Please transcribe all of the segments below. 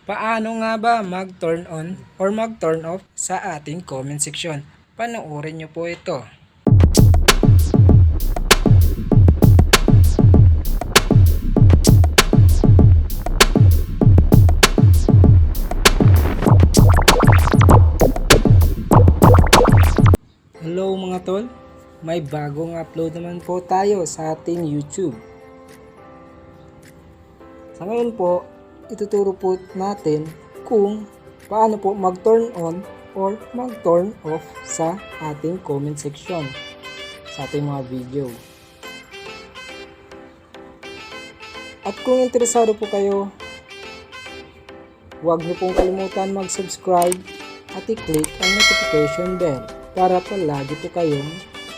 Paano nga ba mag-turn on or mag-turn off sa ating comment section? Panoorin nyo po ito. Hello mga tol, may bagong upload naman po tayo sa ating YouTube. Sa ngayon po, ituturo po natin kung paano po mag-turn on or mag-turn off sa ating comment section sa ating mga video. At kung interesado po kayo, huwag niyo pong kalimutan mag-subscribe at i-click ang notification bell para palagi po kayong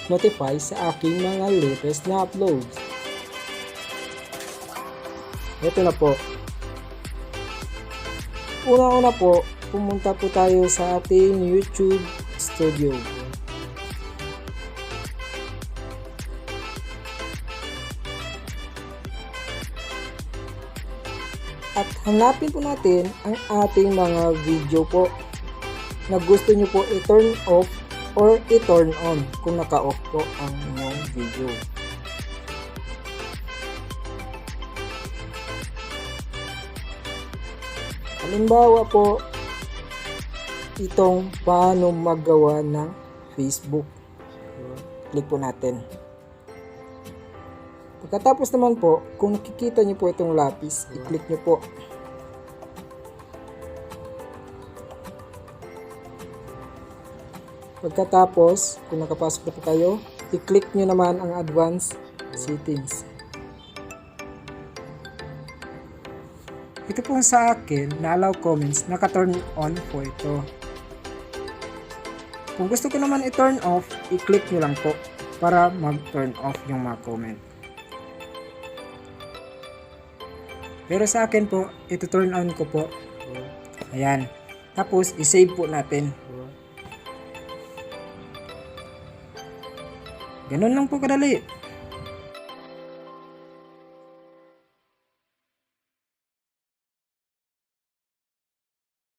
notify sa aking mga latest na uploads. Ito na po. Una-una po, pumunta po tayo sa ating YouTube Studio. At hanapin po natin ang ating mga video po na gusto nyo po i-turn off or i-turn on kung naka-off po ang inyong video. Halimbawa po, itong paano maggawa ng Facebook. Click po natin. Pagkatapos naman po, kung nakikita nyo po itong lapis, i-click nyo po. Pagkatapos, kung nakapasok na po kayo, i-click nyo naman ang advanced settings. Ito po sa akin na allow comments, naka-turn on po ito. Kung gusto ko naman i-turn off, i-click nyo lang po para mag-turn off yung mga comment. Pero sa akin po, ito turn on ko po. Ayan. Tapos, i-save po natin. Ganun lang po kadali.